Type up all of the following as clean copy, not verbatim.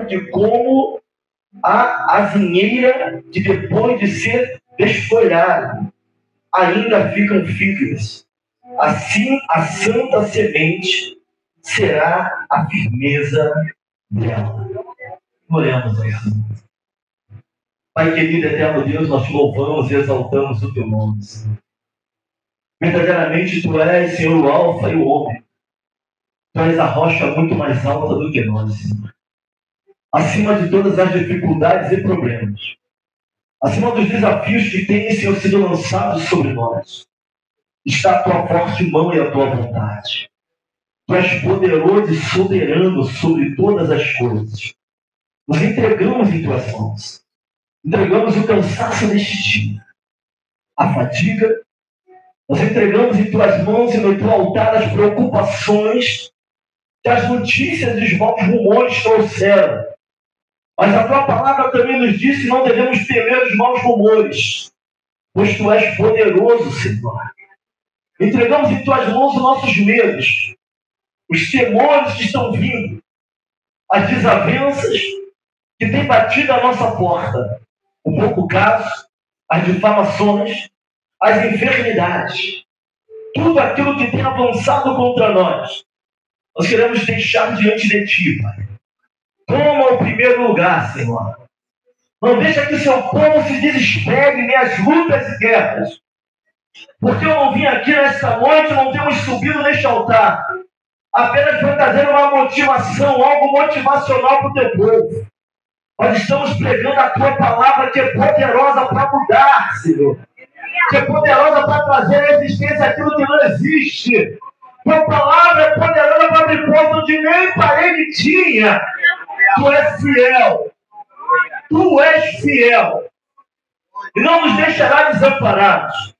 de como a azinheira que depois de ser desfolhada ainda ficam firmes. Assim a santa semente será a firmeza dela. Oremos ao Senhor. Pai querido, eterno Deus, nós te louvamos e exaltamos o teu nome, Senhor. Verdadeiramente tu és, Senhor, o alfa e o ômega. Tu és a rocha muito mais alta do que nós, Senhor. Acima de todas as dificuldades e problemas, acima dos desafios que têm, Senhor, sido lançados sobre nós, está a tua forte mão e a tua vontade. Tu és poderoso e soberano sobre todas as coisas. Nos entregamos em tuas mãos. Entregamos o cansaço deste dia, a fadiga. Nós entregamos em tuas mãos e no teu altar as preocupações que as notícias e os maus rumores trouxeram. Mas a tua palavra também nos diz que não devemos temer os maus rumores, pois tu és poderoso, Senhor. Entregamos em tuas mãos os nossos medos, os temores que estão vindo, as desavenças que têm batido a nossa porta, o pouco caso, as difamações, as enfermidades, tudo aquilo que tem avançado contra nós. Nós queremos deixar diante de ti, Pai. Toma o primeiro lugar, Senhor. Não deixa que o seu povo se desespere em minhas lutas e guerras. Porque eu não vim aqui nesta noite, não temos subido neste altar apenas para trazer uma motivação, algo motivacional para o teu povo. Nós estamos pregando a tua palavra que é poderosa para mudar, Senhor. Que é poderosa para trazer à existência aquilo que não existe. Tua palavra é poderosa para abrir porta onde nem parede tinha. Tu és fiel. Tu és fiel. E não nos deixará desamparados.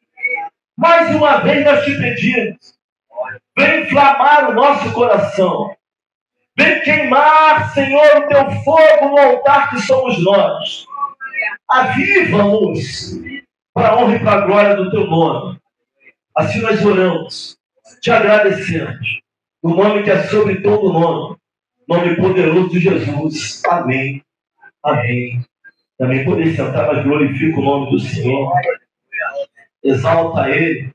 Mais uma vez nós te pedimos. Vem inflamar o nosso coração. Vem queimar, Senhor, o teu fogo no altar que somos nós. Aviva-nos para a honra e para a glória do teu nome. Assim nós oramos, te agradecemos. No nome que é sobre todo nome. Nome poderoso de Jesus. Amém. Amém. Também poder sentar, mas glorifica o nome do Senhor. Exalta Ele.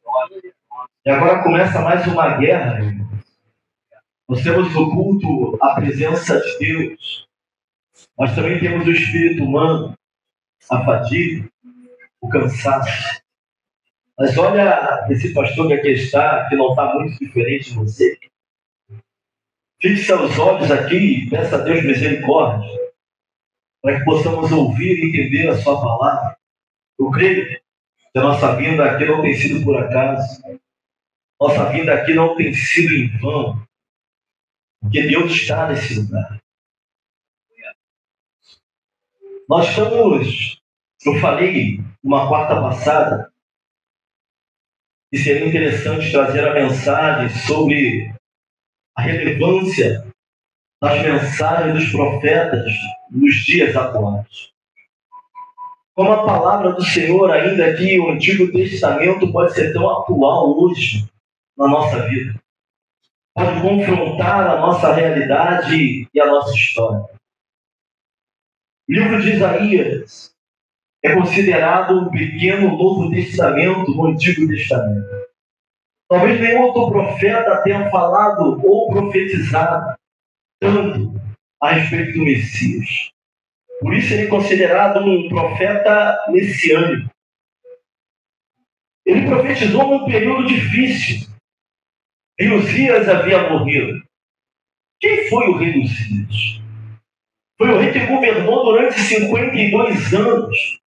E agora começa mais uma guerra, irmão. Nós temos o culto, a presença de Deus. Nós também temos o espírito humano, a fadiga, o cansaço. Mas olha esse pastor que aqui está, que não está muito diferente de você. Fixe os olhos aqui e peça a Deus misericórdia, para que possamos ouvir e entender a sua palavra. Eu creio que a nossa vinda aqui não tem sido por acaso. Nossa vinda aqui não tem sido em vão. Porque Deus está nesse lugar. Nós estamos, eu falei uma quarta passada, que seria interessante trazer a mensagem sobre a relevância das mensagens dos profetas nos dias atuais. Como a palavra do Senhor, ainda que o Antigo Testamento pode ser tão atual hoje na nossa vida. Pode confrontar a nossa realidade e a nossa história. O livro de Isaías é considerado um pequeno Novo Testamento no Antigo Testamento. Talvez nenhum outro profeta tenha falado ou profetizado tanto a respeito do Messias. Por isso ele é considerado um profeta messiânico. Ele profetizou num período difícil. Rei Uzias havia morrido. Quem foi o rei Uzias? Foi o rei que governou durante 52 anos.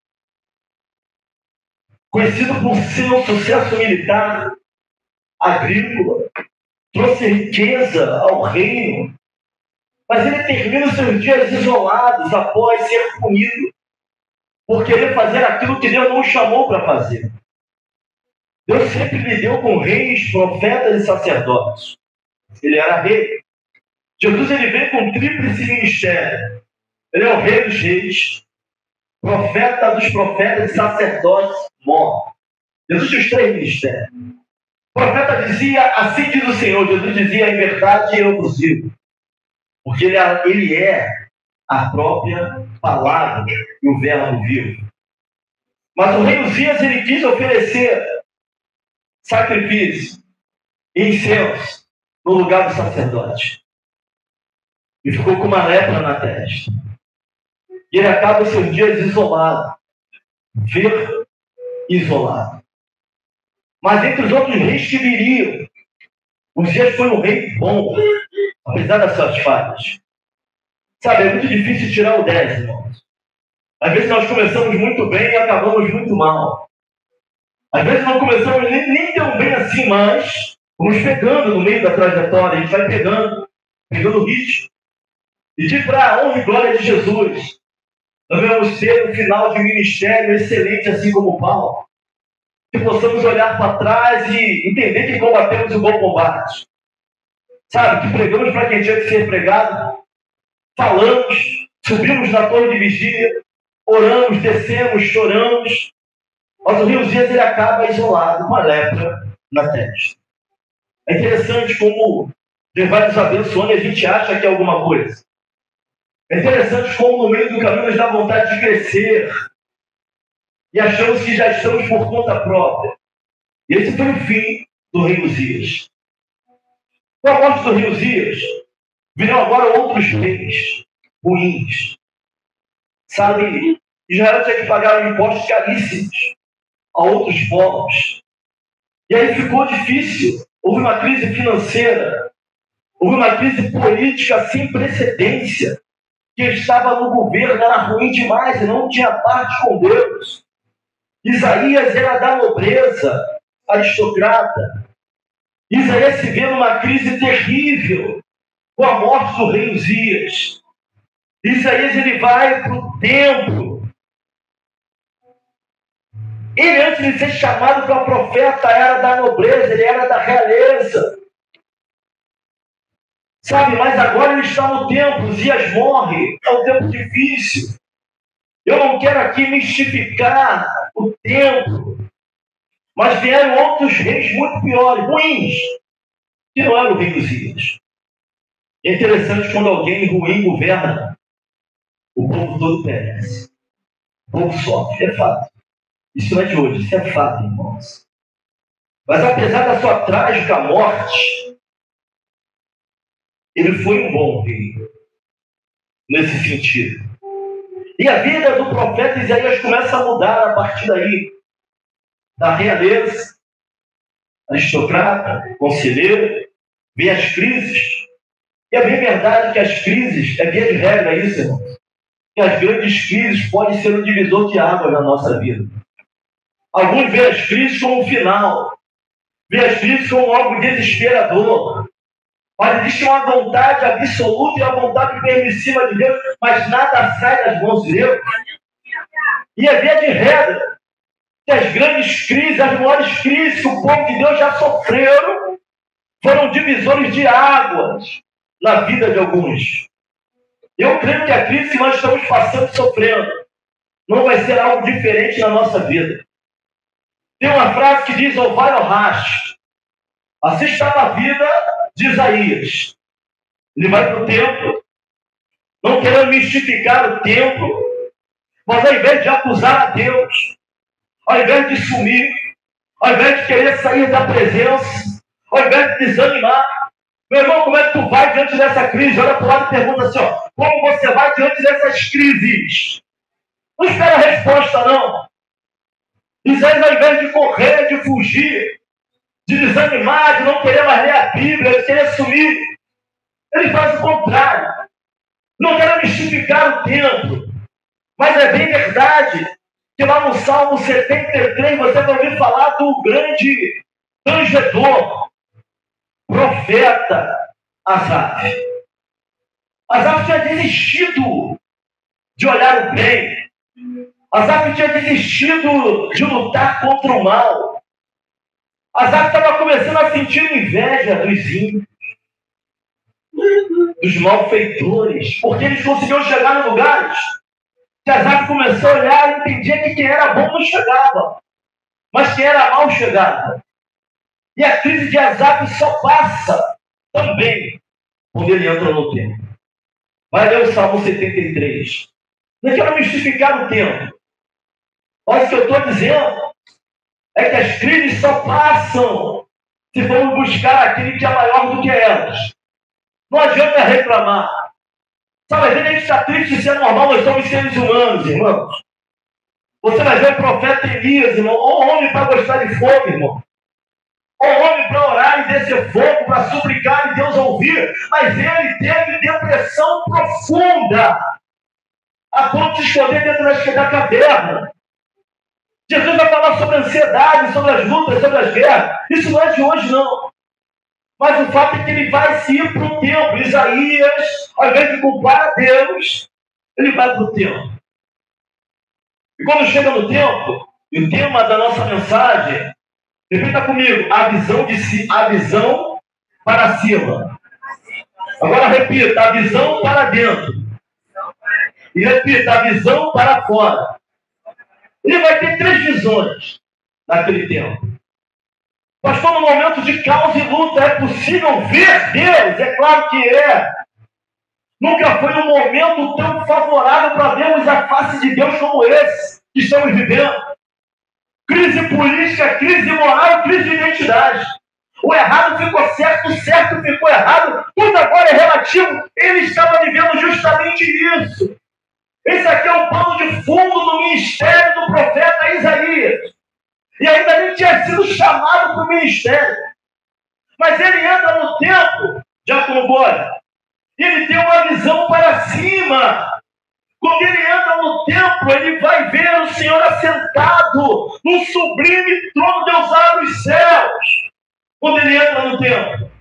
Conhecido por seu sucesso militar, agrícola, trouxe riqueza ao reino. Mas ele termina os seus dias isolados após ser punido por querer fazer aquilo que Deus não o chamou para fazer. Deus sempre lidou com reis, profetas e sacerdotes. Ele era rei. Jesus ele veio com um tríplice ministério. Ele é o rei dos reis, profeta dos profetas e sacerdotes mor. Jesus tinha os 3 ministérios. O profeta dizia, assim diz o Senhor. Jesus dizia, em verdade eu vos digo. Porque ele é a própria palavra e o verbo vivo. Mas o rei Uzias, ele quis oferecer sacrifício e incenso no lugar do sacerdote. E ficou com uma lepra na testa. E ele acaba os seus dias isolado. Ver isolado. Mas entre os outros reis que viriam, Uzias foi um rei bom, apesar das suas falhas. Sabe, é muito difícil tirar o 10, irmãos. Às vezes nós começamos muito bem e acabamos muito mal. Às vezes não começamos nem tão bem assim, mas vamos pegando no meio da trajetória, a gente vai pegando o ritmo. E de para a honra e glória de Jesus, nós vamos ter um final de ministério excelente, assim como Paulo. Que possamos olhar para trás e entender que combatemos o bom combate. Sabe, que pregamos para quem tinha que ser pregado, falamos, subimos na torre de vigília, oramos, descemos, choramos. Mas o rei Uzias, ele acaba isolado, com a lepra na testa. É interessante como Deus vai nos abençoando e a gente acha que é alguma coisa. É interessante como no meio do caminho nos dá vontade de crescer e achamos que já estamos por conta própria. E esse foi o fim do rei Uzias. Com a morte do rei Uzias, virão agora outros reis ruins. Sabe, Israel tinha que pagar impostos caríssimos a outros povos. E aí ficou difícil. Houve uma crise financeira, houve uma crise política sem precedência. Quem estava no governo era ruim demais e não tinha parte com Deus. Isaías era da nobreza, aristocrata. Isaías se vê numa crise terrível com a morte do rei Uzias. Isaías, ele vai para o templo. Ele, antes de ser chamado para profeta, era da nobreza, ele era da realeza. Sabe, mas agora ele está no templo, Uzias morre, é um tempo difícil. Eu não quero aqui mistificar o templo, mas vieram outros reis muito piores, ruins, que não eram o rei Uzias. É interessante quando alguém ruim governa, o povo todo perece. O povo sofre, é fato. Isso não é de hoje, isso é fato, irmãos. Mas apesar da sua trágica morte, ele foi um bom rei, nesse sentido. E a vida do profeta Isaías começa a mudar a partir daí. Da realeza, aristocrata, conselheiro, vem as crises. E é bem verdade que as crises, é via de regra isso, irmão. Que as grandes crises podem ser um divisor de água na nossa vida. Alguns veem as crises como um final, veem as crises como algo desesperador. Mas existe uma vontade absoluta e uma vontade permissiva de Deus, mas nada sai das mãos de Deus. E é via de regra que as grandes crises, as maiores crises que o povo de Deus já sofreram, foram divisores de águas na vida de alguns. Eu creio que a crise que nós estamos passando e sofrendo não vai ser algo diferente na nossa vida. Tem uma frase que diz: ou vai ou raste. Assim estava a vida de Isaías. Ele vai para o templo, não querendo mistificar o templo, mas ao invés de acusar a Deus, ao invés de sumir, ao invés de querer sair da presença, ao invés de desanimar, meu irmão, como é que tu vai diante dessa crise? Olha para o lado e pergunta assim, ó, como você vai diante dessas crises? Não espera a resposta, não. Isaías, ao invés de correr, de fugir, de desanimar, de não querer mais ler a Bíblia, de querer sumir, ele faz o contrário. Não quer mistificar o templo, mas é bem verdade que lá no Salmo 73 você vai ouvir falar do grande tangedor, profeta Asaf. Asaf tinha desistido de olhar o bem. Asaf tinha desistido de lutar contra o mal. Asaf estava começando a sentir inveja dos ímpios, dos malfeitores, porque eles conseguiam chegar em lugares que Asaf começou a olhar e entendia que quem era bom não chegava, mas quem era mal chegava. E a crise de Asaf só passa também quando ele entra no templo. Vai ler o Salmo 73. Não quero mistificar o tempo. Mas o que eu estou dizendo é que as crises só passam se vamos buscar aquele que é maior do que elas. Não adianta reclamar. Sabe, às vezes a gente está triste, isso é normal, nós somos seres humanos, irmãos. Você vai ver o profeta Elias, irmão, um homem para gostar de fogo, irmão. Um homem para orar e descer fogo, para suplicar e Deus ouvir. Mas ele teve depressão profunda, a ponto de esconder dentro da caverna. Jesus vai falar sobre a ansiedade, sobre as lutas, sobre as guerras. Isso não é de hoje, não. Mas o fato é que ele vai se ir para o templo. Isaías, ao invés de culpar a Deus, ele vai para o templo. E quando chega no templo, e o tema da nossa mensagem, repita comigo, a visão para cima. Agora repita, a visão para dentro. E repita, a visão para fora. Ele vai ter 3 visões naquele tempo. Pastor, no momento de caos e luta, é possível ver Deus? É claro que é. Nunca foi um momento tão favorável para vermos a face de Deus como esse que estamos vivendo. Crise política, crise moral, crise de identidade. O errado ficou certo, o certo ficou errado. Tudo agora é relativo. Ele estava vivendo justamente isso. Esse aqui é o pano de fundo do ministério do profeta Isaías. E ainda nem tinha sido chamado para o ministério. Mas ele entra no templo, Diácono Bode, e ele tem uma visão para cima. Quando ele entra no templo, ele vai ver o Senhor assentado num sublime trono, Deus abre os céus. Quando ele entra no templo,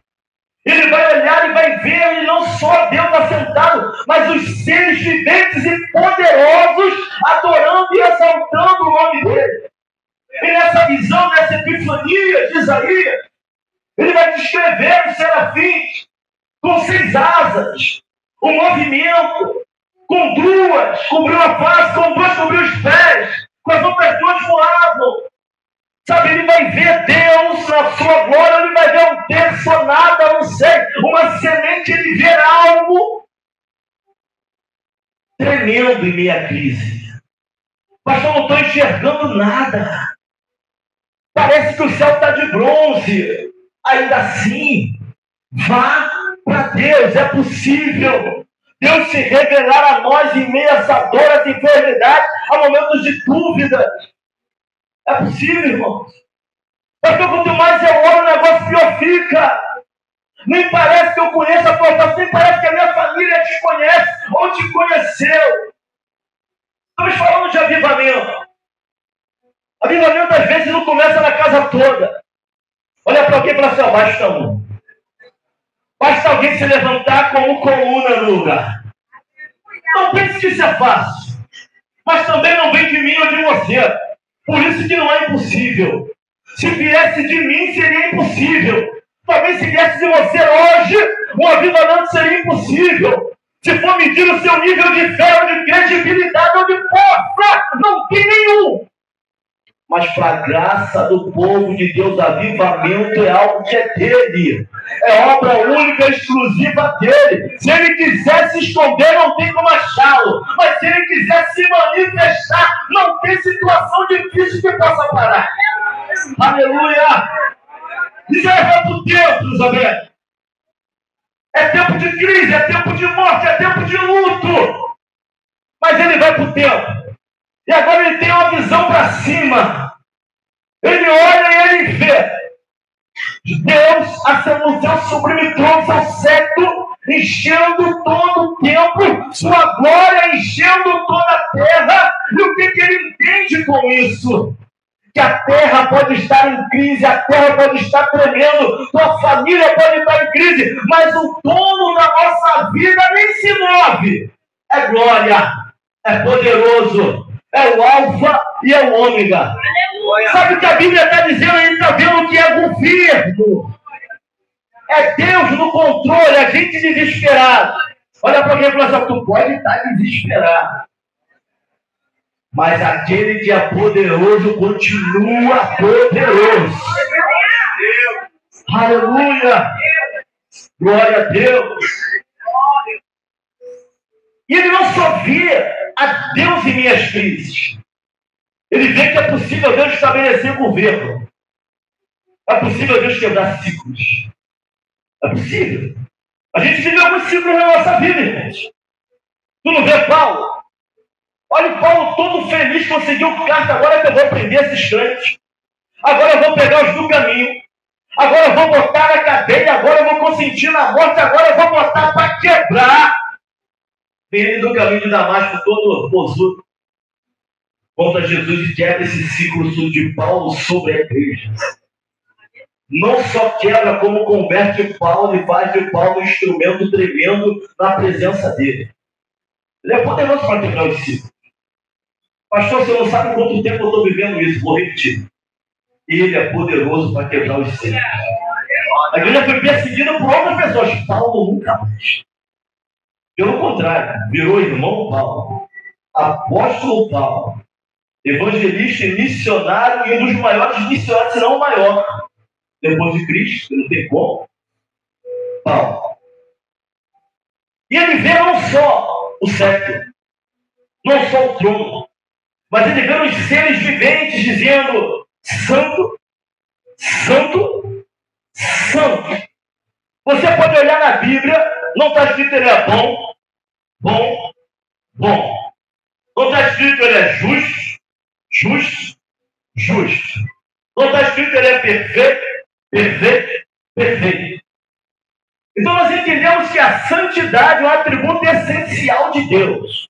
ele vai olhar e vai ver, e não só Deus assentado, mas os seres viventes e poderosos adorando e exaltando o nome dele. E nessa visão, nessa epifania de Isaías, ele vai descrever os serafins com 6 asas, o movimento, com 2, cobriu a face, com 2 cobriu os pés, com as outras 2 voavam. Sabe, ele vai ver Deus na sua glória, ele vai ver um terço ou nada, não sei, uma semente, ele vê algo tremendo em minha crise. Pastor, não estou enxergando nada. Parece que o céu está de bronze. Ainda assim, vá para Deus, é possível. Deus se revelar a nós em meio a essa dor, essa enfermidade, a momentos de dúvida. É possível, irmãos. Porque quanto mais eu oro, o negócio pior fica. Nem parece que eu conheço a tua face, nem parece que a minha família te conhece ou te conheceu. Estamos falando de avivamento. Avivamento às vezes não começa na casa toda. Olha para alguém e fala assim, basta um. Basta alguém se levantar como coluna no lugar. Não pense que isso é fácil. Mas também não vem de mim ou de você. Por isso que não é impossível. Se viesse de mim, seria impossível. Talvez se viesse de você hoje, um avivamento seria impossível. Se for medir o seu nível de fé, ou de credibilidade, ou de força, não tem nenhum. Mas para a graça do povo de Deus, avivamento é algo que é dele. É obra única, exclusiva dele. Se ele quiser se esconder, não tem como achá-lo. Mas se ele quiser se manifestar, não tem situação difícil que possa parar. Aleluia! Isso é outro tempo, Isabel. É tempo de crise, é tempo de morte, é tempo de luto. Mas ele vai para o tempo. E agora ele tem uma visão para cima. Ele olha e ele vê Deus assentado no seu sublime trono, seu cetro, enchendo todo o tempo, sua glória enchendo toda a terra. E o que ele entende com isso? Que a terra pode estar em crise, a terra pode estar tremendo, tua família pode estar em crise, mas o dono da nossa vida nem se move. É glória, é poderoso, é o alfa e é o ômega. Aleluia. Sabe o que a Bíblia está dizendo? Ele está vendo que é governo. É Deus no controle, a gente desesperado. Olha para quem e fala assim, tu pode estar desesperado. Mas aquele que é poderoso continua poderoso. Aleluia. Glória a Deus. E ele não só vê a Deus em minhas crises. Ele vê que é possível Deus estabelecer governo. É possível Deus quebrar ciclos. É possível. A gente vive alguns ciclos na nossa vida, irmãos. Tu não vê Paulo? Olha o Paulo todo feliz, conseguiu carta, agora que eu vou prender esses crentes. Agora eu vou pegar os do caminho. Agora eu vou botar na cadeia, agora eu vou consentir na morte, agora eu vou botar para quebrar. Vem ele do caminho de Damasco todo posudo contra Jesus e quebra esse ciclo de Paulo sobre a igreja. Não só quebra, como converte Paulo e faz de Paulo um instrumento tremendo na presença dele. Ele é poderoso para quebrar os ciclos. Pastor, você não sabe quanto tempo eu estou vivendo isso, vou repetir. Ele é poderoso para quebrar os ciclos. A igreja foi perseguida por outras pessoas. Paulo nunca mais. Pelo contrário, virou irmão Paulo, apóstolo Paulo, evangelista e missionário, e um dos maiores missionários, se não o maior, depois de Cristo, não tem como, Paulo. E ele vê não só o cetro, não só o trono, mas ele vê os seres viventes dizendo: Santo, Santo, Santo. Você pode olhar na Bíblia, não está escrito ele é bom, bom, bom. Não está escrito ele é justo, justo, justo. Não está escrito ele é perfeito, perfeito, perfeito. Então nós entendemos que a santidade é um atributo essencial de Deus.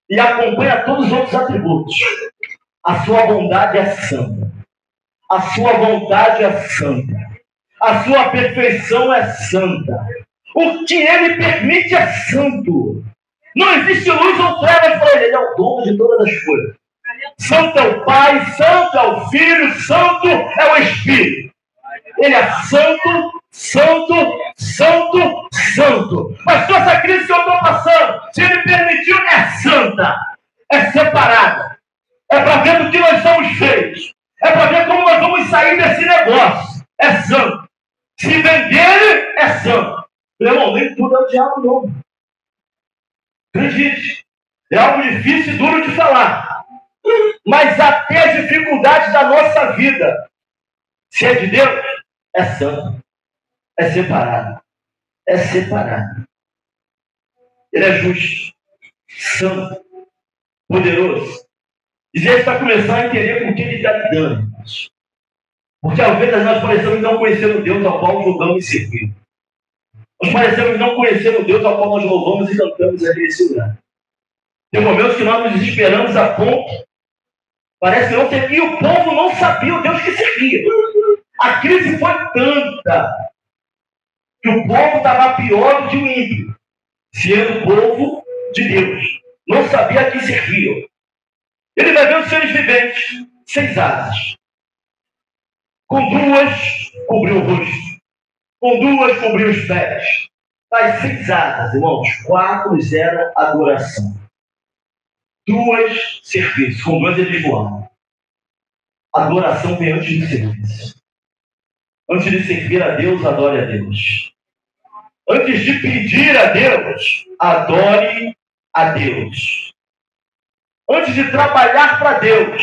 E acompanha todos os outros atributos. A sua bondade é santa. A sua vontade é santa. A sua perfeição é santa. O que ele permite é santo. Não existe luz ou trevas para ele. Ele é o dono de todas as coisas. Santo é o Pai, santo é o Filho, santo é o Espírito. Ele é santo, santo, santo, santo. Mas toda essa crise que eu estou passando, se ele permitiu, é santa. É separada. É para ver do que nós somos feitos. É para ver como nós vamos sair desse negócio. É santo. Se vem dele, é santo. Meu irmão, nem tudo é o diabo, não. Acredite. É algo difícil e duro de falar. Mas até as dificuldades da nossa vida, se é de Deus, é santo. É separado. É separado. Ele é justo, santo, poderoso. E Deus está começando a entender com quem ele está lidando. Porque às vezes nós parecemos não conhecer o Deus ao qual julgamos e servimos. Nós parecemos não conhecer o Deus ao qual nós louvamos e cantamos aqui nesse lugar. Tem momentos que nós nos desesperamos a ponto, parece que não servia, e o povo não sabia o Deus que servia. A crise foi tanta que o povo estava pior do que o ímpio, sendo o povo de Deus. Não sabia a quem serviam. Ele vai ver os seres viventes, 6 asas. Com 2 cobriu o rosto. Com 2 cobriu os pés. Das 6 asas, irmãos, 4 eram adoração. 2 serviços. Com 2 eles voavam. Adoração vem antes do serviço. Antes de servir a Deus, adore a Deus. Antes de pedir a Deus, adore a Deus. Antes de trabalhar para Deus,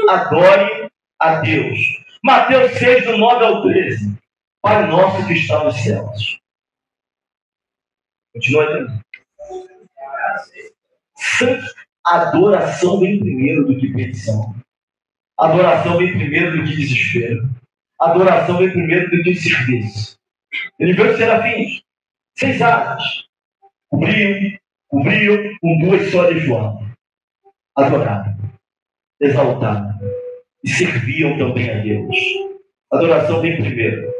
adore a Deus. Mateus 6, do 9 ao 13. Pai nosso que está nos céus. Continua aí. Adoração vem primeiro do que petição. Adoração vem primeiro do que desespero. Adoração vem primeiro do que serviço. Ele viu os serafins. 6 asas. Cobriam, com 2 só eles voavam. Adoravam, exaltavam e serviam também a Deus. Adoração vem primeiro.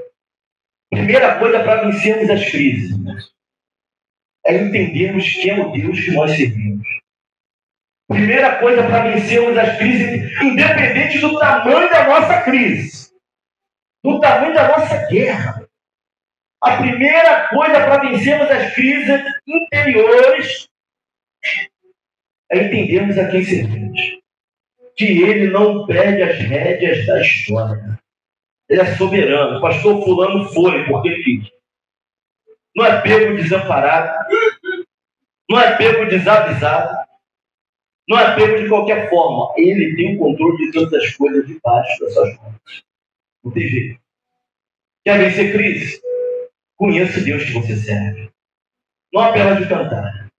Primeira coisa para vencermos as crises, é entendermos quem é o Deus que nós servimos. Primeira coisa para vencermos as crises, independente do tamanho da nossa crise, do tamanho da nossa guerra. A primeira coisa para vencermos as crises interiores é entendermos a quem servimos. Que ele não perde as rédeas da história. Ele é soberano. O pastor fulano foi porque quis. Não é pego desamparado. Não é pego desavisado. Não é pego de qualquer forma. Ele tem o controle de todas as coisas debaixo das suas mãos. Não tem jeito. Quer vencer crise? Conheça o Deus que você serve. Não apenas de cantar.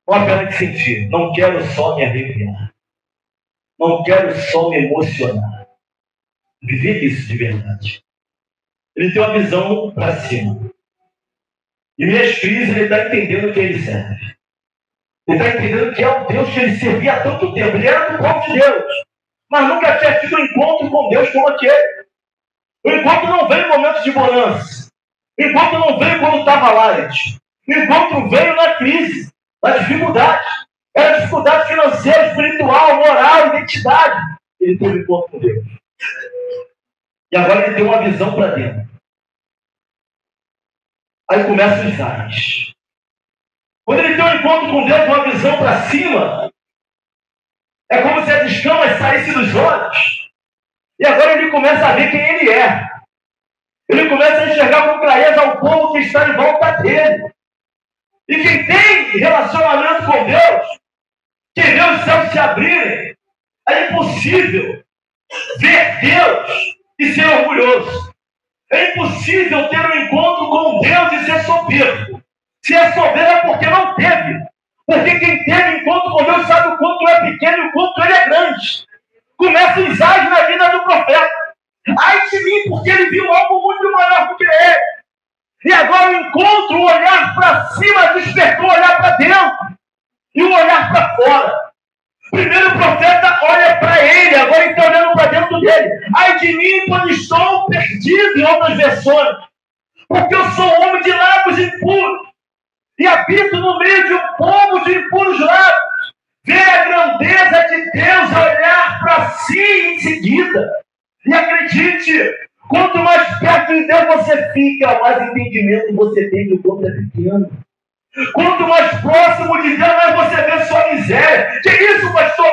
Não apenas de sentir. Não quero só me arrepiar. Não quero só me emocionar. Viver isso de verdade. Ele tem uma visão para cima. E minhas crises, ele está entendendo que ele serve. Ele está entendendo que é o Deus que ele servia há tanto tempo. Ele era do povo de Deus. Mas nunca tinha tido um encontro com Deus como aquele. O encontro não veio em momentos de bonança. O encontro não veio quando estava light. O encontro veio na crise, na dificuldade. Era dificuldade financeira, espiritual, moral, identidade. Ele teve um encontro com Deus. E agora ele tem uma visão para dentro. Aí começam os ais. Quando ele tem um encontro com Deus, uma visão para cima, é como se as escamas saíssem dos olhos. E agora ele começa a ver quem ele é. Ele começa a enxergar com clareza o povo que está em volta dele. E quem tem relacionamento com Deus, que vê os céus se abrirem, é impossível ver Deus e ser orgulhoso. É impossível ter um encontro com Deus e ser soberbo. Se é soberbo é porque não teve. Porque quem teve encontro com Deus sabe o quanto é pequeno e o quanto ele é grande. Começa os ais na vida do profeta. Ai de mim, porque ele viu algo muito maior do que ele. E agora o encontro, o olhar para cima, despertou o olhar para dentro. E o olhar para fora. Primeiro o profeta olha para ele, agora ele está olhando para dentro dele. Ai de mim, quando estou perdido, em outras versões. Porque eu sou homem de lábios impuros. E habito no meio de um povo de impuros lábios. Ver a grandeza de Deus, olhar para si em seguida. E acredite, quanto mais perto de Deus você fica, mais entendimento você tem de quanto é pequeno. Quanto mais próximo de Deus, mais você vê sua miséria. Que isso, pastor?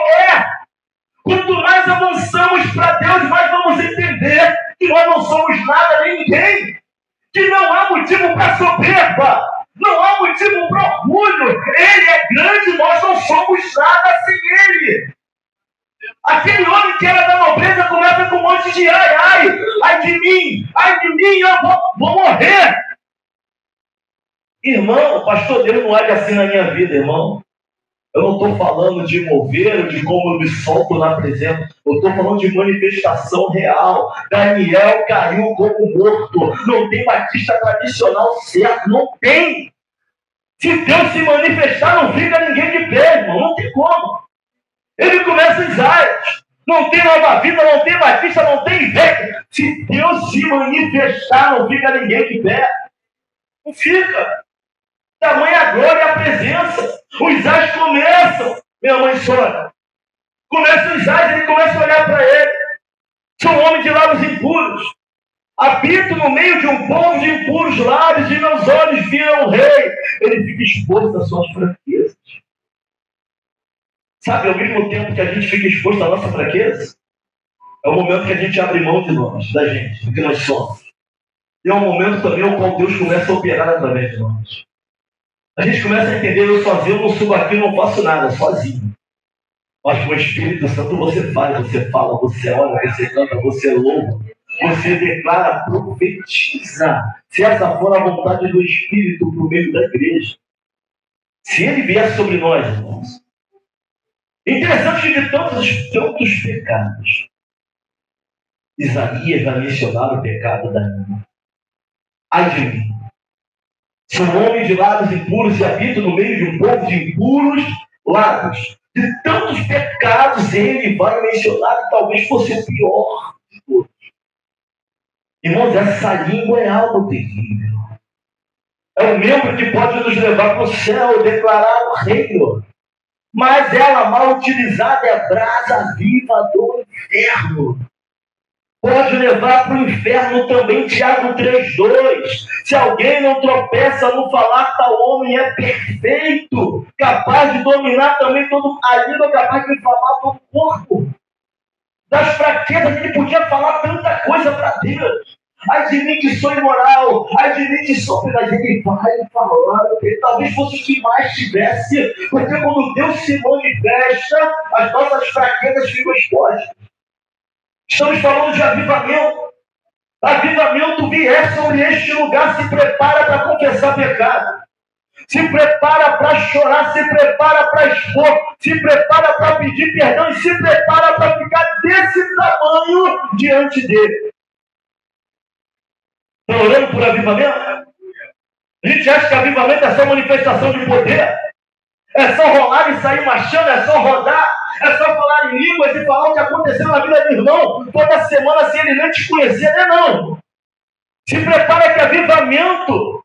Quanto mais avançamos para Deus, mais vamos entender que nós não somos nada nem ninguém. Que não há motivo para soberba. Não há motivo para orgulho. Ele é grande, nós não somos nada sem ele. Aquele homem que era da nobreza começa com um monte de ai de mim, eu vou morrer. Irmão, pastor, Deus não age assim na minha vida, irmão. Eu não estou falando de mover, de como eu me solto na presença. Eu estou falando de manifestação real. Daniel caiu como morto. Não tem batista tradicional certo. Não tem. Se Deus se manifestar, não fica ninguém de pé, irmão. Não tem como. Ele começa os ais. Não tem nova vida, não tem batista, não tem velho. Se Deus se manifestar, não fica ninguém de pé. Não fica. Tamanha glória e a presença. Os ais começam. Minha mãe chora. Começa os ais, ele começa a olhar para ele. Sou um homem de lábios impuros. Habito no meio de um povo de impuros lábios e meus olhos viram o rei. Ele fica exposto às suas fraquezas. Sabe, ao mesmo tempo que a gente fica exposto à nossa fraqueza, é o momento que a gente abre mão de nós, da gente, do que nós somos. E é um momento também ao qual Deus começa a operar através de nós. A gente começa a entender, eu sozinho não subo aqui, não faço nada, sozinho. Mas com o Espírito Santo você faz, você fala, você ora, você canta, você louva, você declara, profetiza. Se essa for a vontade do Espírito por meio da igreja. Se ele vier sobre nós, irmãos. Interessante que de tantos pecados, Isaías vai mencionar o pecado da alma. Ai de mim. Sou homem de lábios impuros e habito no meio de um povo de impuros lábios. De tantos pecados ele vai mencionar que talvez fosse o pior de todos. Irmãos, essa língua é algo terrível. É um membro que pode nos levar para o céu, declarar o reino. Mas ela, mal utilizada, é brasa viva do inferno. Pode levar para o inferno também, Tiago 3,2. Se alguém não tropeça no falar, tal homem é perfeito, capaz de dominar também todo a língua, capaz de inflamar todo o corpo. Das fraquezas, ele podia falar tanta coisa para Deus. Ai de mim que sou imoral, ai de mim que sou pegadinho. Ele vai falar, porque talvez fosse o que mais tivesse, porque quando Deus se manifesta, as nossas fraquezas ficam expostas. Estamos falando de avivamento. Avivamento vier sobre este lugar, se prepara para confessar pecado. Se prepara para chorar, se prepara para expor, se prepara para pedir perdão e se prepara para ficar desse tamanho diante dele. Estão orando por avivamento? A gente acha que avivamento é só manifestação de poder. É só rolar e sair marchando, é só rodar, é só falar em línguas e falar o que aconteceu na vida do irmão toda semana sem ele nem te conhecer, não. Se prepara que avivamento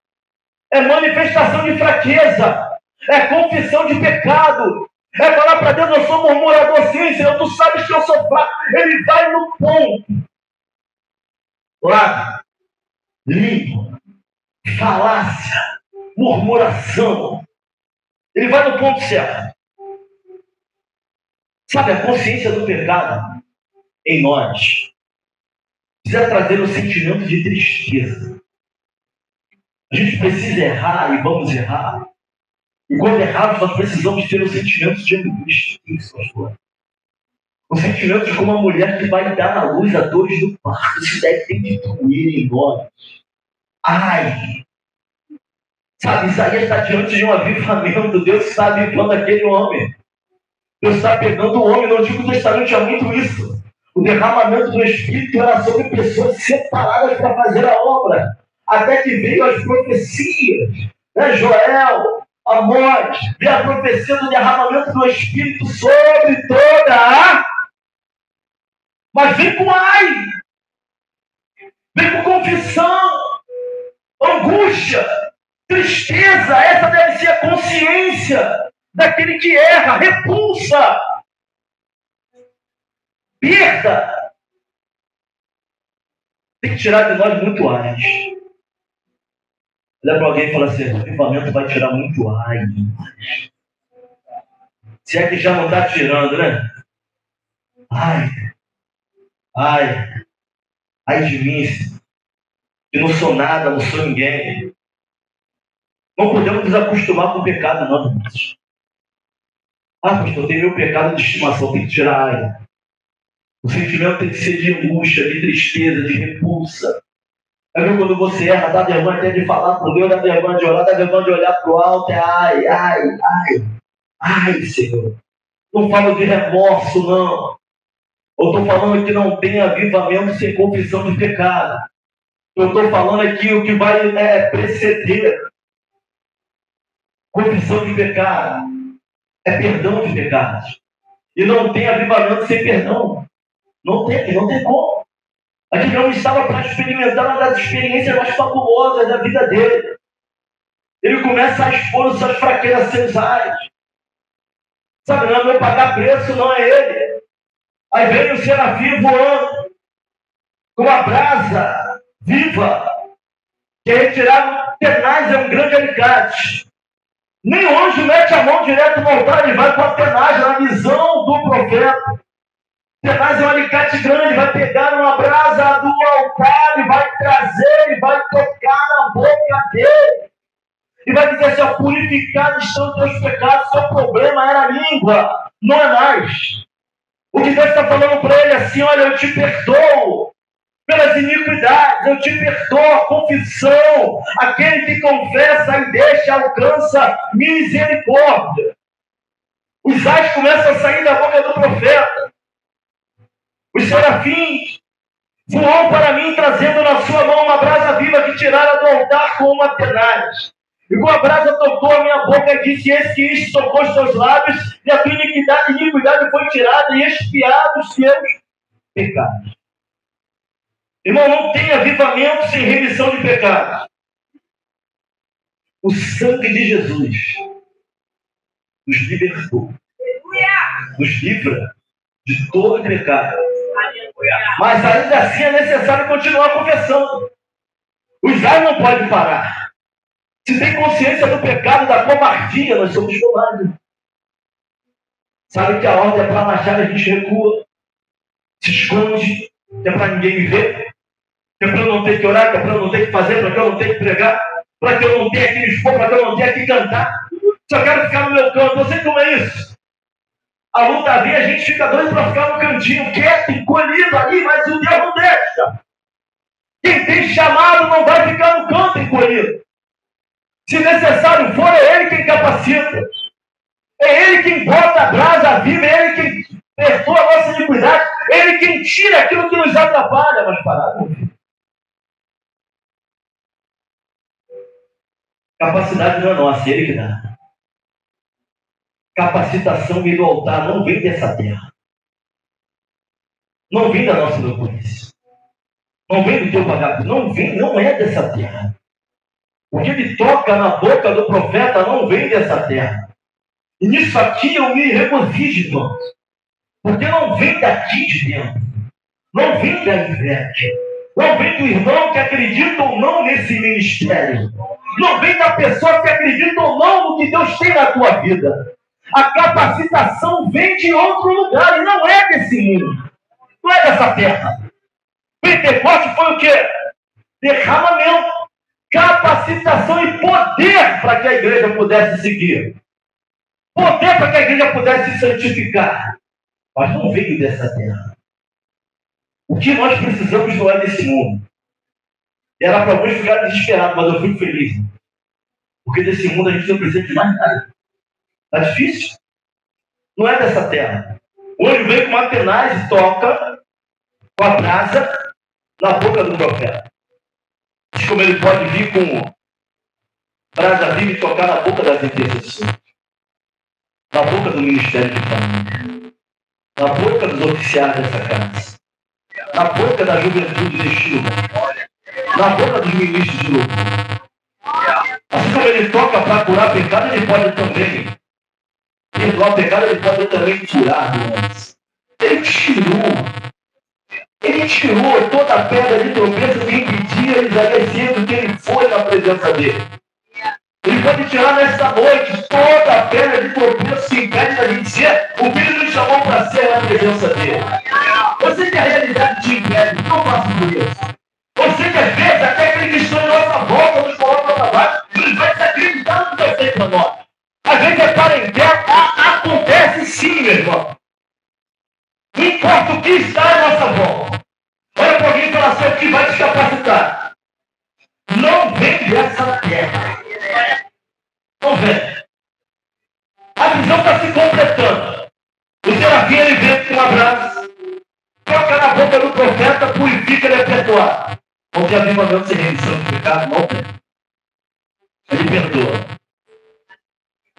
é manifestação de fraqueza, é confissão de pecado, é falar para Deus, eu sou murmurador sim, Senhor, tu sabes que eu sou fraco. Ele vai no ponto. Lá, língua, falácia, murmuração. Ele vai no ponto certo. Sabe, a consciência do pecado em nós precisa trazer um sentimento de tristeza. A gente precisa errar e vamos errar. E quando erramos, nós precisamos ter um sentimento de angústia. Isso, pastor. O sentimento de como uma mulher que vai dar à luz a dores do parto. Isso deve ter de doer em nós. Ai! Sabe, Isaías está diante de um avivamento. Deus está avivando aquele homem. Deus está pegando o homem. No Antigo Testamento tinha muito isso. O derramamento do Espírito era sobre pessoas separadas para fazer a obra. Até que veio as profecias. Joel, Amós, veio a profecia do derramamento do Espírito sobre toda a... Mas vem com ai. Vem com confissão. Angústia. Tristeza. Essa deve ser a consciência daquele que erra. Repulsa. Perda. Tem que tirar de nós muito ai. Olha para alguém e fala assim, o avivamento vai tirar muito ai. Se é que já não está tirando, né? Ai. Ai. Ai de mim. Eu não sou nada, não sou ninguém. Não podemos nos acostumar com o pecado, não, irmãos. Ah, pastor, tem meu pecado de estimação, tem que tirar ai. O sentimento tem que ser de angústia, de tristeza, de repulsa. É mesmo quando você erra, dá vergonha até de falar com Deus, dá vergonha de orar, dá vergonha de olhar para o alto, é ai, ai, ai, ai, Senhor. Não falo de remorso, não. Eu estou falando que não tem avivamento sem confissão de pecado. Eu estou falando aqui o que vai preceder. Confissão de pecado. É perdão de pecados. E não tem avivamento sem perdão. Não tem como. Aquele homem estava para experimentar uma das experiências mais fabulosas da vida dele. Ele começa a expor suas fraquezas, seus ais. Sabe, não é meu pagar preço, não é ele. Aí vem o serafim voando com uma brasa viva, que é retirado tenaz, é um grande alicate. Nem o anjo mete a mão direto no altar, ele vai com a tenaz, na visão do profeta. Tenaz é um alicate grande, vai pegar uma brasa do altar e vai trazer, e vai tocar na boca dele. E vai dizer assim, purificados estão teus pecados, seu problema era a língua, não é mais. O que Deus está falando para ele é assim, olha, eu te perdoo pelas iniquidades, eu te perdoo a confissão. Aquele que confessa e deixa, alcança misericórdia. Os ais começam a sair da boca do profeta. Os serafins voam para mim, trazendo na sua mão uma brasa viva que tirara do altar com uma tenaz. E com a brasa tocou a minha boca e disse, eis que isto tocou os teus lábios, e a tua iniquidade foi tirada e expiados os teus pecados. Irmão, não tem avivamento sem remissão de pecados. O sangue de Jesus nos libertou, nos livra de todo pecado. Mas ainda assim é necessário continuar confessando. Os ais não podem parar. Se tem consciência do pecado, da covardia, nós somos covardes. Sabe que a ordem é para marchar, a gente recua, se esconde, que é para ninguém me ver. Que é para eu não ter que orar, que é para eu não ter que fazer, para que eu não ter que pregar, para que eu não tenha que me expor, para que eu não tenha que cantar. Só quero ficar no meu canto. Eu sei como é isso. A luta vem, a gente fica doido para ficar no cantinho, quieto, encolhido ali, mas o Deus não deixa. Quem tem chamado não vai ficar no canto encolhido. Se necessário for, é Ele quem capacita. É Ele quem bota a brasa viva, é Ele quem perdoa a nossa iniquidade, é Ele quem tira aquilo que nos atrapalha. Mas parado, capacidade não é nossa, é Ele que dá. Capacitação e do altar não vem dessa terra. Não vem da nossa eloquência. Não vem do teu vagabundo. Não vem, não é dessa terra. O que ele toca na boca do profeta não vem dessa terra. E nisso aqui eu me regozijo, irmãos. Porque não vem daqui de dentro. Não vem da Ivete. Não vem do irmão que acredita ou não nesse ministério. Não vem da pessoa que acredita ou não no que Deus tem na tua vida. A capacitação vem de outro lugar e não é desse mundo. Não é dessa terra. Pentecoste foi o quê? Derramamento, capacitação e poder para que a igreja pudesse seguir. Poder para que a igreja pudesse se santificar. Mas não veio dessa terra. O que nós precisamos não é desse mundo. Era para alguns ficar desesperados, mas eu fico feliz. Porque desse mundo a gente não precisa de mais nada. Está difícil. Não é dessa terra. Hoje vem com uma tenaz e toca com a brasa na boca do profeta. Diz como ele pode vir com brasa viva e tocar na boca das intercessões. Na boca do Ministério de Família. Na boca dos oficiais dessa casa. Na boca da juventude deste lugar. Na boca dos ministros de louvor. Assim como ele toca para curar pecado, ele pode também perdoar pecado, ele pode também curar doenças. Ele tirou toda a pedra de tropeço que impedia Isaías sendo que ele foi na presença dele. Ele pode tirar nesta noite toda a pedra de tropeço que impede da gente ser o que ele nos chamou para ser na presença dele. Eu sei que a realidade te impede, não faço por isso. Eu sei que às vezes até aquele que está em nossa volta nos coloca para baixo, ele vai desacreditar no que Deus tem para nós. Às vezes é para em terra, acontece sim, meu irmão. Não importa o que está à nossa volta. Olha para alguém e fala assim, o que vai te capacitar? Não vem dessa terra. Não vem. A visão está se completando. O serafim ele vem com uma brasa, toca na boca do profeta, purifica ele é perdoado. Não tem avivamento sem remissão de pecado, não tem. Ele perdoa.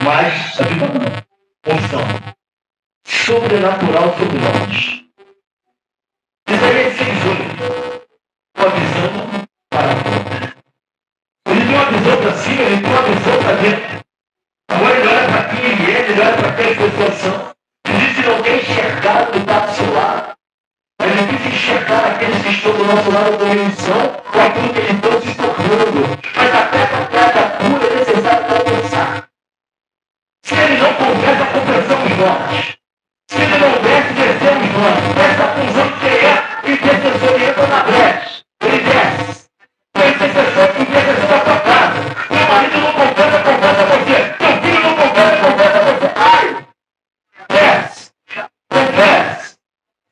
Mas, avivamento, unção sobrenatural sobre nós. Isaías 6:8. Uma visão para fora. Ele tem uma visão para cima, ele tem uma visão para dentro. Agora ele olha para quem ele é, ele olha para quem as pessoas são. Ele diz que não quer enxergar o que está do seu lado. Mas ele quis enxergar aqueles que estão do nosso lado como eles são, com aquilo que eles estão se tornando. Mas até para cada cura é necessário compensar. Se ele não confessa, compensamos nós. Se ele não desce, descemos nós. Essa função que é intercessor entra na brecha. Ele desce. O intercessor da tua casa. Meu marido não confessa, confessa você. Teu filho não confessa, confessa você. Ai! Desce. Confessa.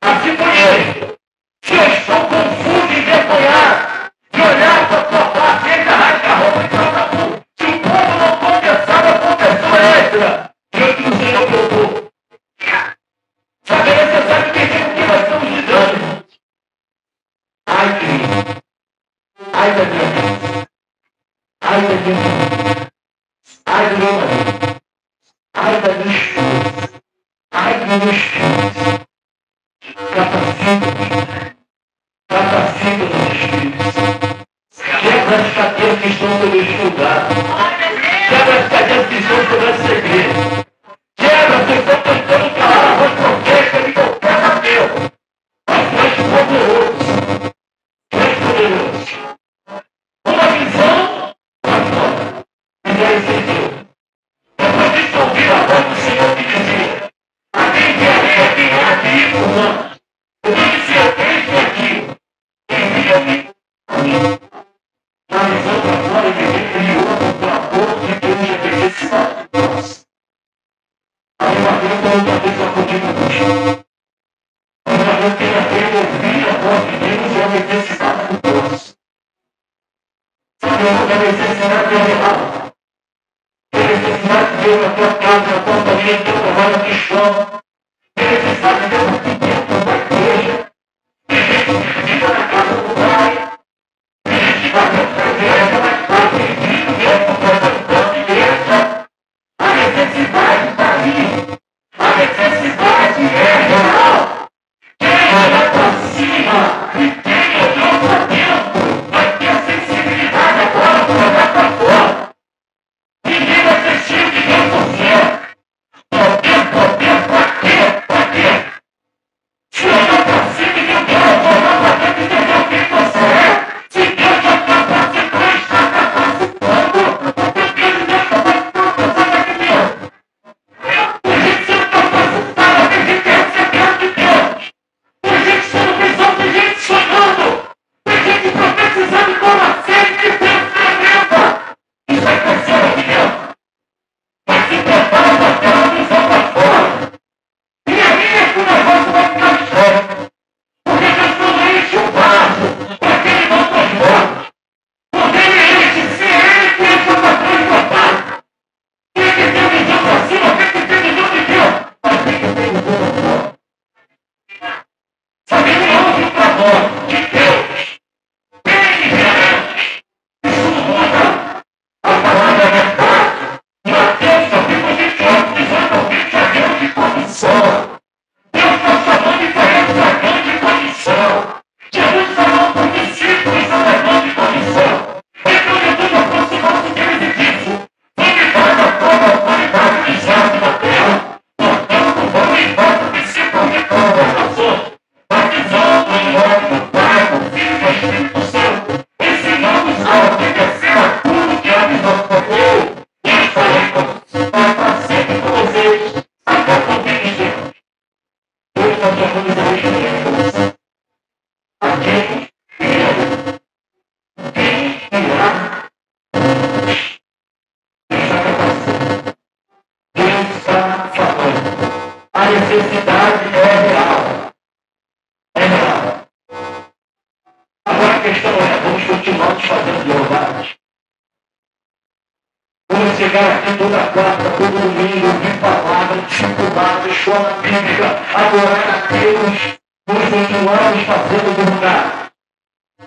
Assim foi ele. Se eu estou confuso e envergonhado, de olhar para a tua face, ele arranca a roupa e troca a rua. Se o povo não confessava, a confessão entra. Diante do Senhor, meu povo. Sabe, é necessário entender o que nós estamos lidando. Ai, querido. Ai, da minha casa. Ai, da minha família. Ai, do meu marido. Ai, da minha esposa. Ai, dos meus filhos. Capacita nos espíritos. Quebra as cadeias que estão sobre este lugar. Quebra as cadeias que estão sobre essa igreja. Quebra, vocês estão tentando calar a voz profética de qualquer cabelo. Mas tu és poderoso. Tu és poderoso. Uma visão para fora. E aí sentiu. Depois disso ouvir a voz do Senhor que dizia: a quem vier, quem há de ir por nós. O que disse eu tenho aqui. Envia-me necessidade real. Tem necessidade de Deus na tua casa, na tua família, no teu trabalho cristão. Tem necessidade de Deus aqui dentro da igreja. Tem necessidade na casa do Pai. Tem necessidade da igreja, na casa de Deus, da igreja. A necessidade está ali. A necessidade é real. Quem olhar para cima e quem olhou para dentro vai ter a sensibilidade agora para olhar para fora. Ninguém vai ser cheio de Deus você. Poder, para quê? Se olhar para cima e Deus olhar para dentro e entender quem você é. Se Deus já está capacitando, está capacitando. Porque Deus está capacitando, você vai entender. A gente sendo capacitado, a gente tem recebendo de Deus. Tem gente tendo visão, tem gente sonhando. Tem gente profetizando com a sede de Deus tremenda. Isso vai crescer aqui dentro. Mas se prepara para ter uma visão para fora. E aí é que o negócio vai ficar show. Porque Deus não enche o vaso para que ele não transforme. Quando ele enche, se ele que enche o patrão e papai. Tem que ter visão para cima, tem que ter visão de Deus. Mas tem que ter visão para fora. Sabe, ele ouve para nós, de Deus. Tem diferente. Isso muda. A palavra é verdade. Mateus capítulo 28, 18 ao 20 é grande comissão. Deus está chamando diferentes da grande comissão. Jesus falou para os discípulos sobre a grande comissão. Então Jesus aproximou-se deles e disse: vão levar a toda a autoridade dos céus e da terra. Portanto, vão levar o discípulo de todas as nações, batizando em nome do Pai, do Filho e do Espírito Santo, ensinando-os a obedecer a tudo que eu lhes ordenei. E estarei para sempre com vocês até o fim dos tempos. Deus está chamando os reis. A quem irá? Quem irá? Está capacitando. Deus está falando. A necessidade é real. É real. Agora a questão é, vamos continuar nos fazendo louvados. Vamos chegar aqui toda quarta, todo domingo, ouvir palavra, dificuldade, escola bíblica, adorar a Deus. Vamos continuar nos fazendo divulgar.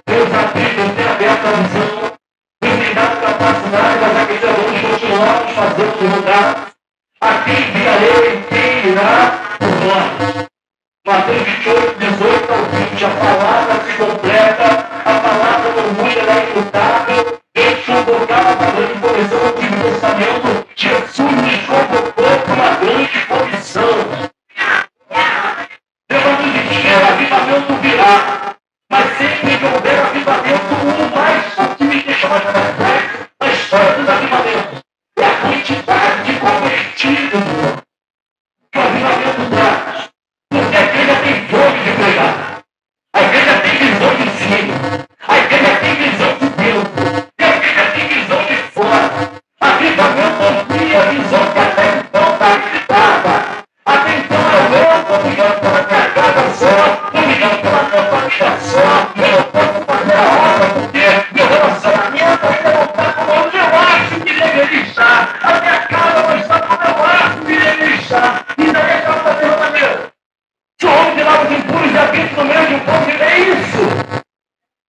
Deus abriu, Deus tem aberto a visão. Deus tem dado capacidade, mas a questão é, vamos continuar nos fazendo divulgar. A quem enviarei, quem irá por nós. Mateus 28, 18 ao 20, a palavra se completa, a palavra não muda, ela é imutável. Deus convocava para a grande comissão do Antigo Testamento. Jesus nos convocou para uma grande comissão. Deus vai nos dizer, avivamento virá. Mas sempre que houver avivamento, o mais significativo na história dos avivamentos é a quantidade de convertidos que o avivamento traz. Porque a igreja tem fome de pregar. A igreja tem visão de ensino. A igreja tem visão de Deus. E a igreja tem visão de fora. Avivamento amplia a visão que até então está limitada. Até então eu estou olhando pela minha casa só, estou olhando pela minha família só. Eu não posso fazer a obra porque meu relacionamento ainda não está como eu acho que deveria estar. A minha casa não está como eu acho que deveria estar. E daí a casa está perguntando: se o homem de lábios impuros e habita no meio de um povo, é isso.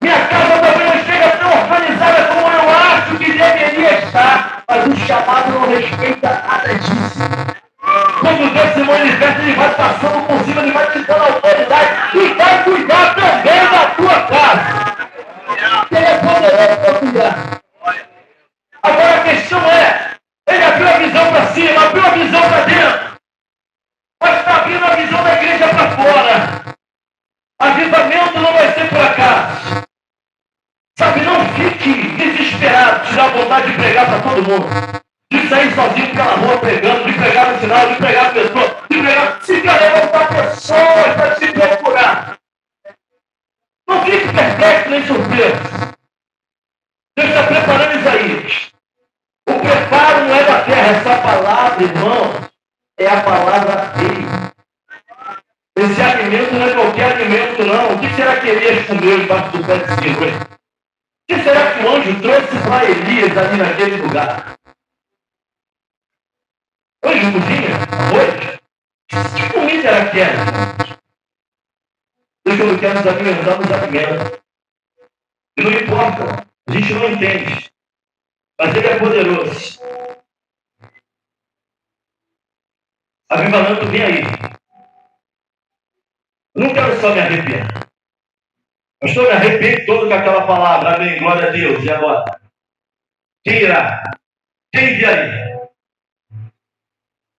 Minha casa também não chega tão organizada como eu acho que deveria estar. Mas o chamado não respeita nada disso. Quando Deus se manifesta, ele vai passando por cima, ele vai te dando autoridade e vai cuidar também da tua casa. Ele é poderoso para cuidar. Agora a questão é, ele abriu a visão para cima, abriu a visão para dentro. Mas está abrindo a visão da igreja para fora. Avivamento não vai ser por acaso. Sabe, não fique desesperado, te dá vontade de pregar para todo mundo. De sair sozinho pela rua pregando, de pregar no sinal, de pregar na pessoa, de pregar. Se levantar pessoas para te procurar. Não fique perplexo nem surpreso. Deus está preparando Isaías. O preparo não é da terra, essa palavra, irmão, é a palavra dele. Esse alimento não é qualquer alimento, não. O que será que Elias comeu embaixo do pé de cima? O que será que o anjo trouxe para Elias ali naquele lugar? Anjo cozinha? Arroz? Que comida era aquela? Deus, quando quer nos alimentar, nos alimenta. E não importa, a gente não entende. Mas Ele é poderoso. Avivamento vem aí. Eu não quero só me arrepiar. Eu estou me arrepiando todo com aquela palavra. Amém, glória a Deus. E agora? Quem irá? Quem virá?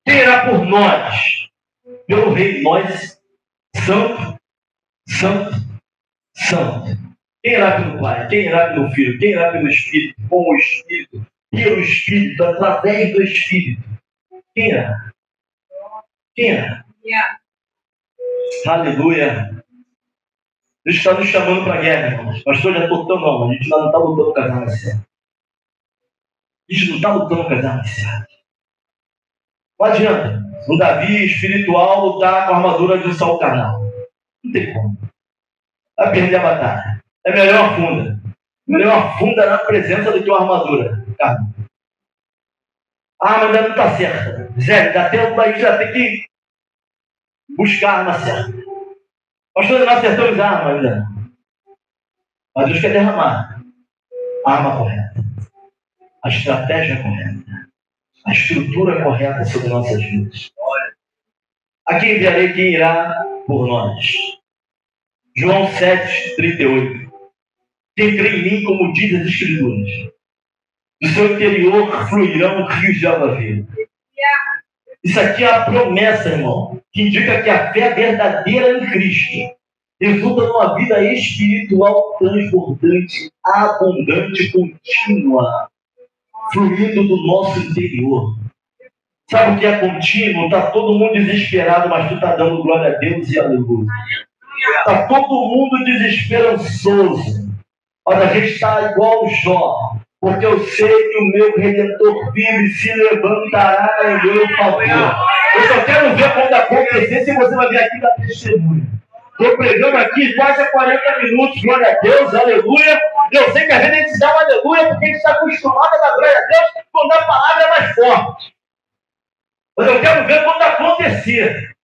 Quem irá por nós? Pelo Rei, nós, santo, santo, santo. Quem irá pelo Pai? Quem irá pelo Filho? Quem irá pelo Espírito? Com o Espírito, pelo Espírito, através do Espírito. Quem irá? Quem irá? Aleluia. Deus está nos chamando para a guerra, irmãos. Pastor, já estou tão não. A gente não está lutando com as armas certas. A gente não está lutando com as armas certas. Não adianta o Davi espiritual lutar com a armadura de um Saul carnal. Não tem como. Vai perder a batalha. É melhor afunda. Melhor afunda na presença do que uma armadura carnal. A arma ainda não está certa. Zé, dá tempo para a gente já ter que buscar a arma certa. Pastor, não acertamos a arma ainda. Mas Deus quer derramar a arma correta. A estratégia correta. A estrutura correta sobre nossas vidas. A quem enviarei, quem irá por nós. João 7,38. Quem crê em mim, como diz as Escrituras, do seu interior fluirão rios de água viva. Isso aqui é a promessa, irmão, que indica que a fé verdadeira em Cristo resulta numa vida espiritual transbordante, abundante, contínua, fluindo do nosso interior. Sabe o que é contínuo? Está todo mundo desesperado, mas tu está dando glória a Deus e aleluia. Está todo mundo desesperançoso, mas a gente está igual o Jó, porque eu sei que o meu Redentor vive e se levantará em meu favor. Eu só quero ver quando acontecer se você vai vir aqui dar testemunho. Estou pregando aqui quase 40 minutos, glória a Deus, aleluia. Eu sei que a gente dá um aleluia porque a gente está acostumado a dar glória a Deus quando a palavra é mais forte. Mas eu quero ver quando acontecer.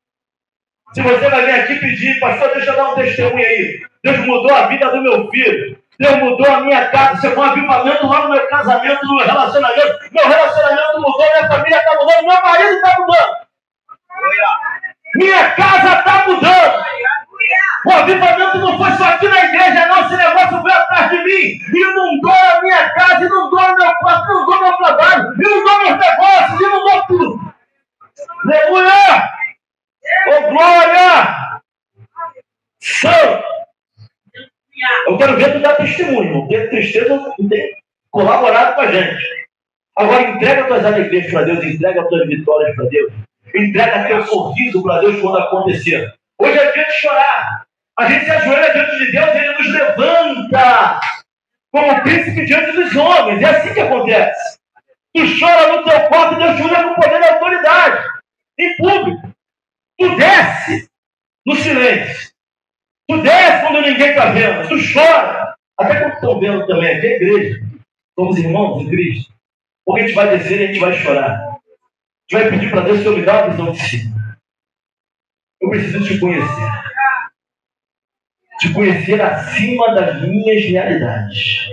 Se você vai vir aqui pedir, pastor, deixa eu dar um testemunho aí. Deus mudou a vida do meu filho. Deus mudou a minha casa. Você foi um avivamento lá no meu casamento, no meu relacionamento. Meu relacionamento mudou, minha família está mudando, meu marido está mudando. Minha casa está mudando. O avivamento não foi só aqui na igreja, não. Esse negócio veio atrás de mim. Inundou a minha casa, inundou o meu quarto, inundou meu trabalho, inundou meus negócios, inundou tudo. Aleluia! Ô glória! Santo! Eu quero ver tu dar testemunho, não tem tristeza, não tem colaborado com a gente. Agora entrega tuas alegrias para Deus, entrega tuas vitórias para Deus, entrega teu sorriso para Deus quando acontecer. Hoje é dia de chorar. A gente se ajoelha diante de Deus e Ele nos levanta como príncipe diante dos homens. É assim que acontece. Tu chora no teu quarto e Deus te usa com poder e autoridade. Em público. Tu desce no silêncio. Tu desce quando ninguém está vendo. Tu chora. Até quando estão vendo também. Aqui é a igreja. Somos irmãos em Cristo. Porque a gente vai descer e a gente vai chorar. A gente vai pedir para Deus que eu me dê uma visão de cima. Eu preciso te conhecer. Te conhecer acima das minhas realidades.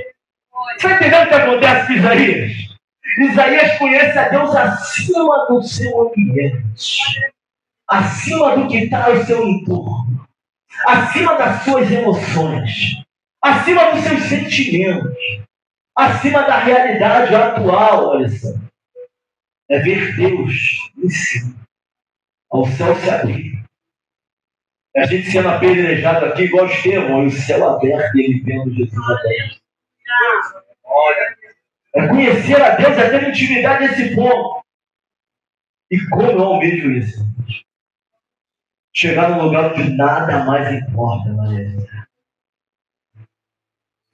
Você está entendendo o que acontece com Isaías? Isaías conhece a Deus acima do seu ambiente. Acima do que está ao seu entorno. Acima das suas emoções. Acima dos seus sentimentos. Acima da realidade atual, olha só. É ver Deus em cima. Ao céu se abrir. A gente sendo apedrejado aqui igual Estevão, e o céu aberto e ele vendo Jesus na terra. É conhecer a Deus, é ter intimidade nesse ponto. E como eu almejo isso? Chegar num lugar onde nada mais importa, Maria.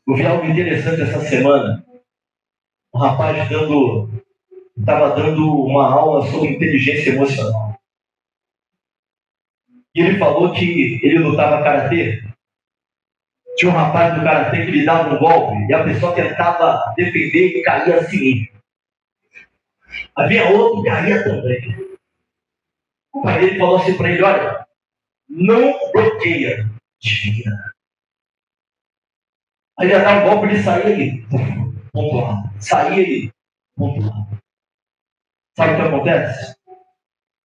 Eu vi algo interessante essa semana. Um rapaz estava dando uma aula sobre inteligência emocional. E ele falou que ele lutava karatê. Tinha um rapaz do karatê que lhe dava um golpe e a pessoa tentava defender e caía assim mesmo. Havia outro que caía também. O pai dele falou assim para ele: olha, não bloqueia, desvia. Aí ia dar um golpe, ele saía ali, pontuado. Saía ali, pontuado. Sabe o que acontece?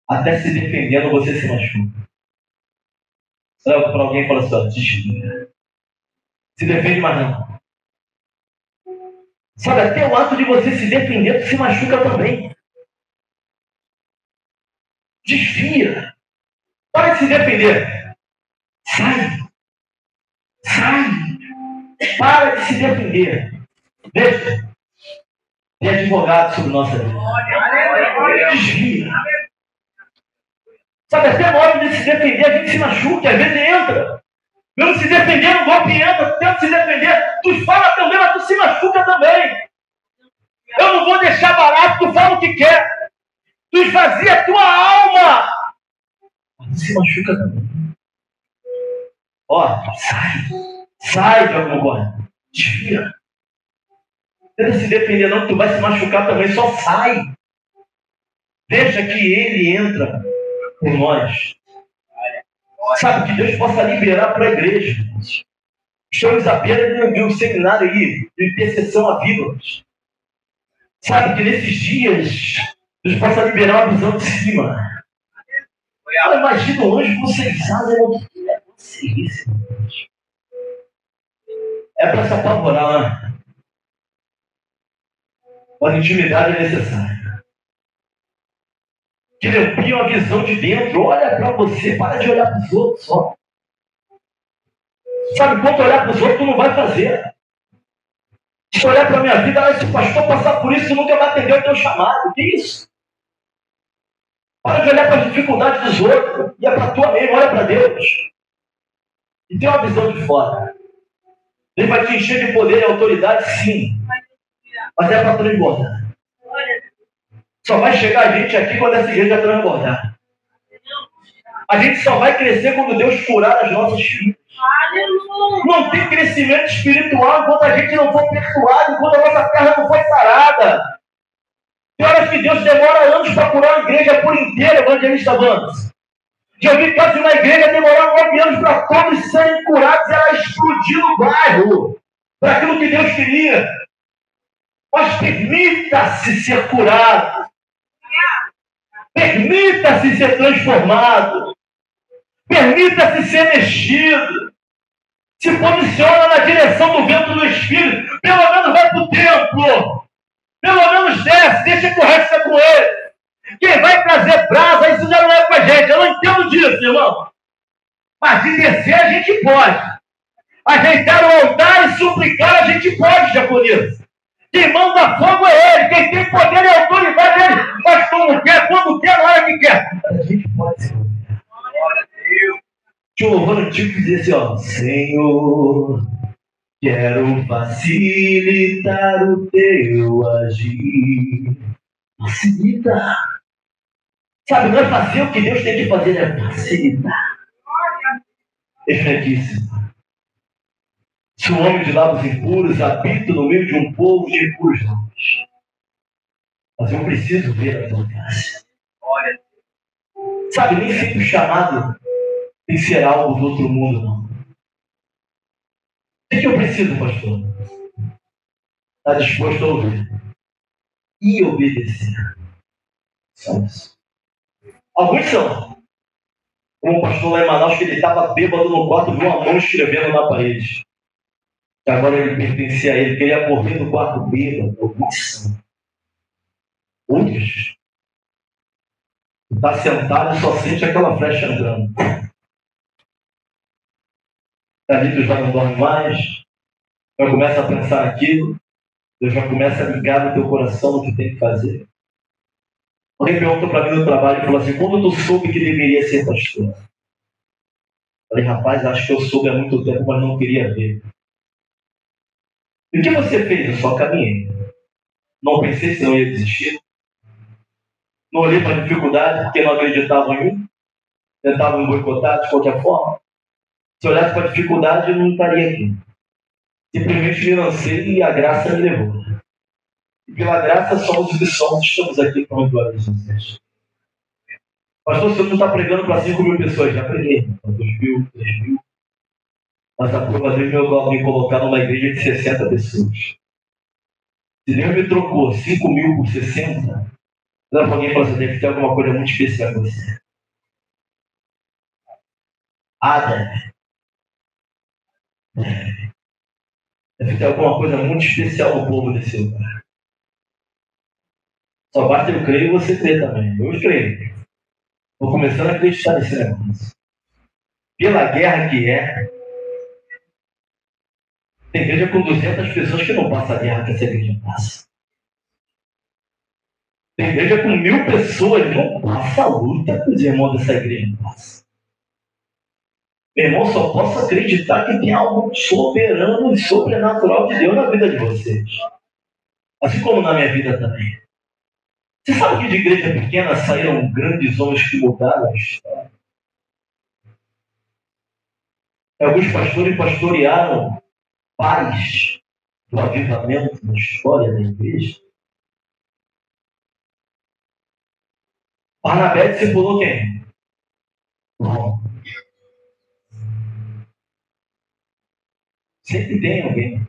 Até se defendendo você se machuca. Olha para alguém e fala assim: ó, desvia. Se defende, mas não. Sabe, até o ato de você se defender, você se machuca também. Desvia. Para de se defender. Sai. Sai. Para de se defender. Deixa. Tem advogado sobre nossa vida. Desvia. Sabe, até na hora de se defender, a gente se machuca, às vezes entra. Mesmo se defender, o golpe entra, tenta se defender. Tu fala também, mas tu se machuca também. Eu não vou deixar barato, tu fala o que quer. Tu esvazia a tua alma. Mas se machuca também. Ó, sai de alguma coisa. Desvia. Tenta se defender não, que tu vai se machucar também, só sai. Deixa que ele entra por nós. Sabe, que Deus possa liberar para a igreja. Estamos apenas de um seminário aí, de intercessão a vivas. Sabe, que nesses dias, Deus possa liberar uma visão de cima. Eu imagino hoje vocês sabem o que é isso. É para se apavorar, né? Mas intimidade é necessária. Que amplie uma visão de dentro. Olha para você, para de olhar para os outros só. Sabe, quanto olhar para os outros, tu não vai fazer. Se olhar para a minha vida, se o pastor passar por isso, tu nunca vai atender o teu chamado. Que isso? Para de olhar para as dificuldades dos outros. E é para a tua mesmo, olha para Deus. E tem uma visão de fora. Ele vai te encher de poder e autoridade, sim. Mas é para transbordar. Só vai chegar a gente aqui quando essa igreja transbordar. A gente só vai crescer quando Deus curar as nossas filhas. Não tem crescimento espiritual enquanto a gente não for perdoado, enquanto a nossa terra não for sarada. Tem horas que Deus demora anos para curar a igreja por inteira, evangelista Vance. Já vi casos de uma igreja demorar 9 anos para todos serem curados e ela explodir no bairro. Para aquilo que Deus queria. Mas permita-se ser curado. Permita-se ser transformado. Permita-se ser mexido. Se posiciona na direção do vento do Espírito. Pelo menos vai para o templo. Pelo menos desce, deixa que o resto é com ele. Quem vai trazer brasa, isso já não é com a gente. Eu não entendo disso, irmão. Mas de descer a gente pode. Ajeitar o altar e suplicar a gente pode, japonês. Quem manda fogo é ele. Quem tem poder e autoridade é ele. Mas como quer, quando quer, na hora que quer. A gente pode ser. Tinha um louvor antigo que dizia assim, ó. Senhor, quero facilitar o teu agir. Facilita. Sabe, não é fazer o que Deus tem que fazer, é facilitar. Efetíssimo. Se o homem de lábios impuros habita no meio de um povo de impuros lábios. Mas eu preciso ver a tua face. Sabe, nem sempre o chamado tem que ser algo do outro mundo, não. O que eu preciso, pastor? Está disposto a ouvir e obedecer. Só isso. Alguns são. Como o pastor lá em Manaus, que ele estava bêbado no quarto, viu uma mão escrevendo na parede. Que agora ele pertencia a ele, queria morrer no quarto bêbado. Alguns são. Outros está sentado e só sente aquela flecha andando. Ali tu já não dorme mais, já começa a pensar naquilo, Deus já começa a ligar no teu coração no que tem que fazer. Alguém perguntou para mim no trabalho e falou assim, quando tu soube que deveria ser pastor? Eu falei, rapaz, acho que eu soube há muito tempo, mas não queria ver. E o que você fez? Eu só caminhei. Não pensei se não ia desistir. Não olhei para a dificuldade porque não acreditava em mim. Tentavam me boicotar de qualquer forma. Se olhasse para a dificuldade, eu não estaria aqui. Simplesmente me lancei e a graça me levou. E pela graça somos o que somos, estamos aqui para glória de Jesus. Pastor, você não está pregando para 5.000 pessoas, já preguei. 2.000, 3.000. Mas a prova de Deus me colocar numa igreja de 60 pessoas. Se Deus me trocou 5.000 por 60, alguém falou assim, deve ter alguma coisa muito especial em você. Deve ter alguma coisa muito especial no povo desse lugar. Só basta eu crer e você crer também. Eu creio. Estou começando a acreditar nesse negócio. Pela guerra que é, tem igreja com 200 pessoas que não passa a guerra que essa igreja passa. Tem igreja com 1.000 pessoas que não passa a luta que os irmãos dessa igreja passam. Meu irmão, só posso acreditar que tem algo soberano e sobrenatural de Deus na vida de vocês. Assim como na minha vida também. Você sabe que de igreja pequena saíram grandes homens que mudaram a história? Alguns pastores pastorearam pais do avivamento na história da igreja. Barnabé discipulou quem? Não. Sempre tem alguém.